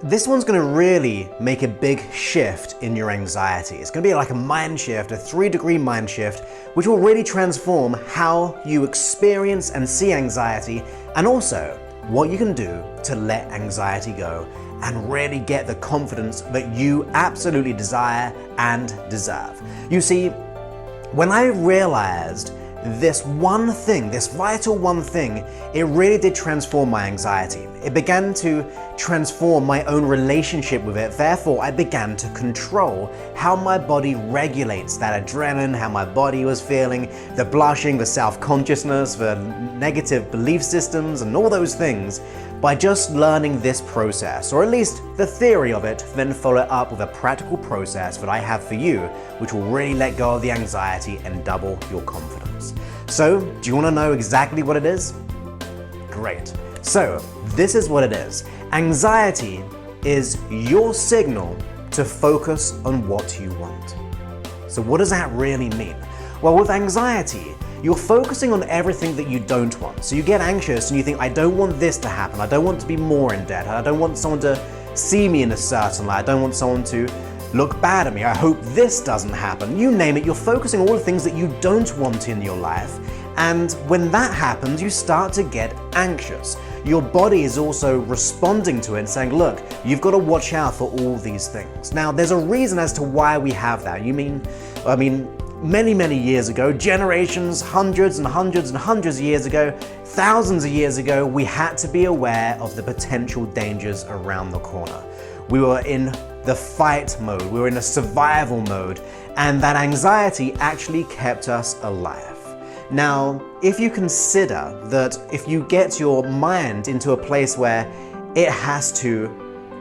This one's going to really make a big shift in your anxiety. It's going to be like a mind shift, a 3-degree mind shift, which will really transform how you experience and see anxiety, and also what you can do to let anxiety go and really get the confidence that you absolutely desire and deserve. You see, when I realized this one thing, this vital one thing, it really did transform my anxiety. It began to transform my own relationship with it. Therefore, I began to control how my body regulates that adrenaline, how my body was feeling, the blushing, the self-consciousness, the negative belief systems, and all those things by just learning this process, or at least the theory of it, then follow it up with a practical process that I have for you, which will really let go of the anxiety and double your confidence. So, do you want to know exactly what it is? Great. So, this is what it is. Anxiety is your signal to focus on what you want. So what does that really mean? Well, with anxiety, you're focusing on everything that you don't want. So you get anxious and you think, I don't want this to happen. I don't want to be more in debt. I don't want someone to see me in a certain light. I don't want someone to look bad at me. I hope this doesn't happen. You name it, you're focusing on all the things that you don't want in your life. And when that happens, you start to get anxious. Your body is also responding to it and saying, look, you've got to watch out for all these things. Now, there's a reason as to why we have that. Many years ago, generations, hundreds and hundreds and hundreds of years ago, thousands of years ago, we had to be aware of the potential dangers around the corner. We were in the fight mode, we were in a survival mode, and that anxiety actually kept us alive. Now, if you consider that if you get your mind into a place where it has to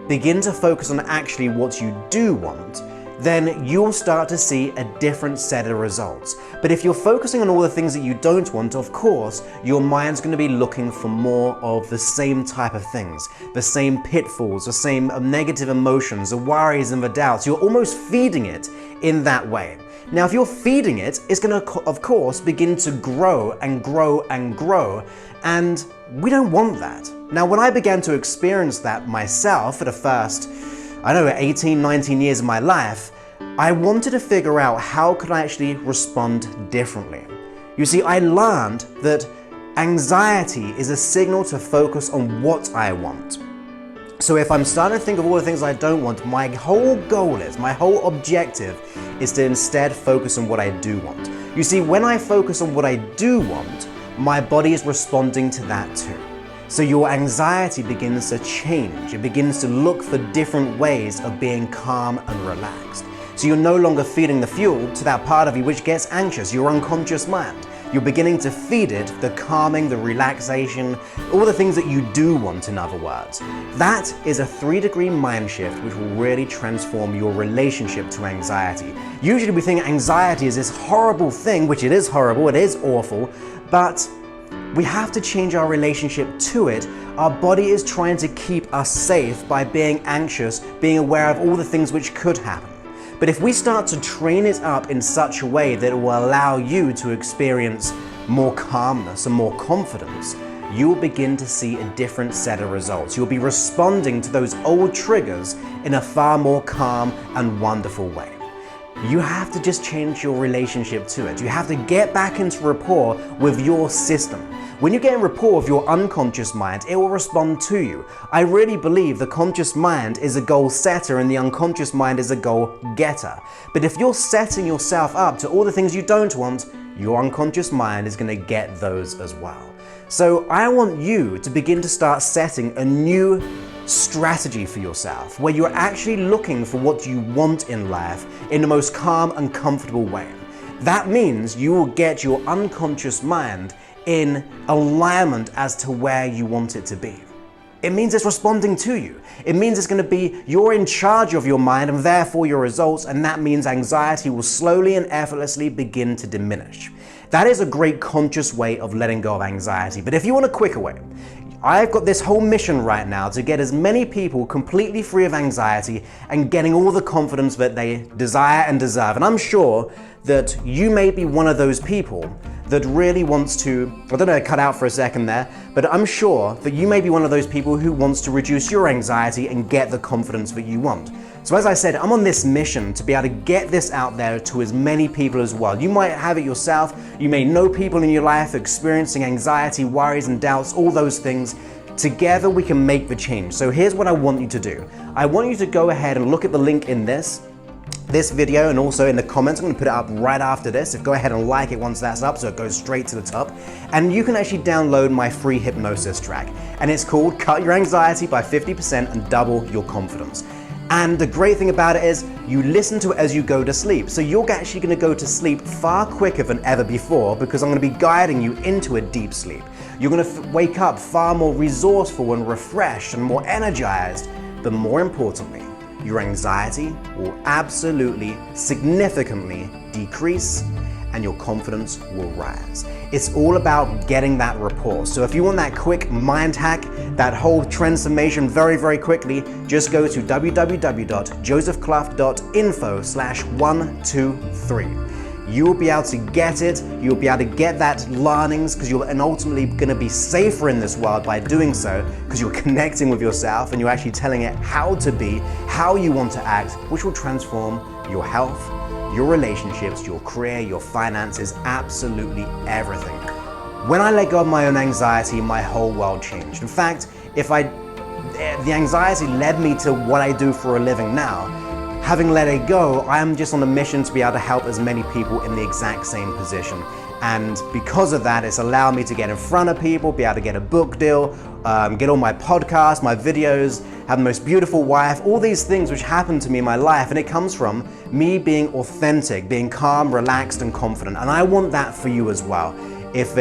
begin to focus on actually what you do want, then you'll start to see a different set of results. But if you're focusing on all the things that you don't want, of course, your mind's going to be looking for more of the same type of things, the same pitfalls, the same negative emotions, the worries and the doubts. You're almost feeding it in that way. Now, if you're feeding it, it's going to, of course, begin to grow and grow and grow, and we don't want that. Now, when I began to experience that myself for the first 18, 19 years of my life, I wanted to figure out how could I actually respond differently. You see, I learned that anxiety is a signal to focus on what I want. So if I'm starting to think of all the things I don't want, my whole goal is, my whole objective is to instead focus on what I do want. You see, when I focus on what I do want, my body is responding to that too. So your anxiety begins to change. It begins to look for different ways of being calm and relaxed. So you're no longer feeding the fuel to that part of you which gets anxious, your unconscious mind. You're beginning to feed it the calming, the relaxation, all the things that you do want, in other words. That is a 3-degree mind shift which will really transform your relationship to anxiety. Usually we think anxiety is this horrible thing, which it is horrible, it is awful, but we have to change our relationship to it. Our body is trying to keep us safe by being anxious, being aware of all the things which could happen. But if we start to train it up in such a way that it will allow you to experience more calmness and more confidence, you will begin to see a different set of results. You'll be responding to those old triggers in a far more calm and wonderful way. You have to just change your relationship to it. You have to get back into rapport with your system. When you get in rapport with your unconscious mind, it will respond to you. I really believe the conscious mind is a goal setter and the unconscious mind is a goal getter. But if you're setting yourself up to all the things you don't want, your unconscious mind is going to get those as well. So I want you to begin to start setting a new strategy for yourself where you're actually looking for what you want in life in the most calm and comfortable way. That means you will get your unconscious mind in alignment as to where you want it to be. It means it's responding to you. It means it's going to be you're in charge of your mind and therefore your results, and that means anxiety will slowly and effortlessly begin to diminish. That is a great conscious way of letting go of anxiety. But if you want a quicker way, I've got this whole mission right now to get as many people completely free of anxiety and getting all the confidence that they desire and deserve. And I'm sure that you may be one of those people that really wants to, I don't know, cut out for a second there, but I'm sure that you may be one of those people who wants to reduce your anxiety and get the confidence that you want. So as I said, I'm on this mission to be able to get this out there to as many people as well. You might have it yourself, you may know people in your life experiencing anxiety, worries and doubts, all those things. Together we can make the change. So here's what I want you to do. I want you to go ahead and look at the link in this video and also in the comments. I'm gonna put it up right after this. So go ahead and like it once that's up so it goes straight to the top. And you can actually download my free hypnosis track. And it's called Cut Your Anxiety by 50% and Double Your Confidence. And the great thing about it is you listen to it as you go to sleep. So you're actually gonna go to sleep far quicker than ever before because I'm gonna be guiding you into a deep sleep. You're gonna wake up far more resourceful and refreshed and more energized, but more importantly, your anxiety will absolutely, significantly decrease and your confidence will rise. It's all about getting that rapport. So if you want that quick mind hack, that whole transformation very, very quickly, just go to www.josephclough.info/123. You'll be able to get it, you'll be able to get that learnings because you're ultimately gonna be safer in this world by doing so because you're connecting with yourself and you're actually telling it how to be, how you want to act, which will transform your health, your relationships, your career, your finances, absolutely everything. When I let go of my own anxiety, my whole world changed. In fact, the anxiety led me to what I do for a living now. Having let it go, I am just on a mission to be able to help as many people in the exact same position. And because of that, it's allowed me to get in front of people, be able to get a book deal, get on my podcast, my videos, have the most beautiful wife, all these things which happen to me in my life. And it comes from me being authentic, being calm, relaxed, and confident. And I want that for you as well. If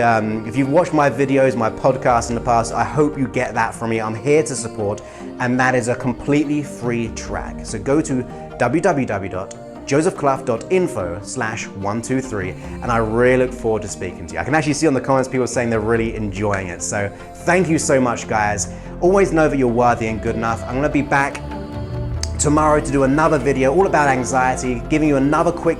you've watched my videos, my podcasts in the past, I hope you get that from me. I'm here to support, and that is a completely free track. So go to www.josephclough.info/123, and I really look forward to speaking to you. I can actually see on the comments people saying they're really enjoying it. So thank you so much, guys. Always know that you're worthy and good enough. I'm gonna be back tomorrow to do another video all about anxiety, giving you another quick,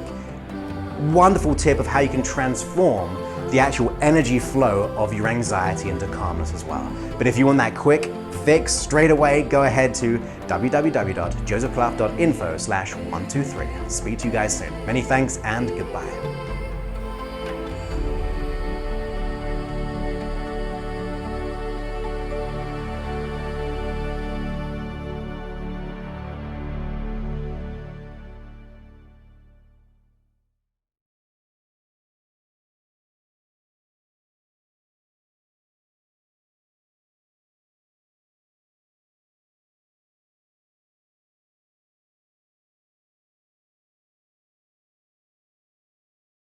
wonderful tip of how you can transform the actual energy flow of your anxiety into calmness as well. But if you want that quick fix straight away, go ahead to www.josephclough.info/123. Speak to you guys soon. Many thanks and goodbye.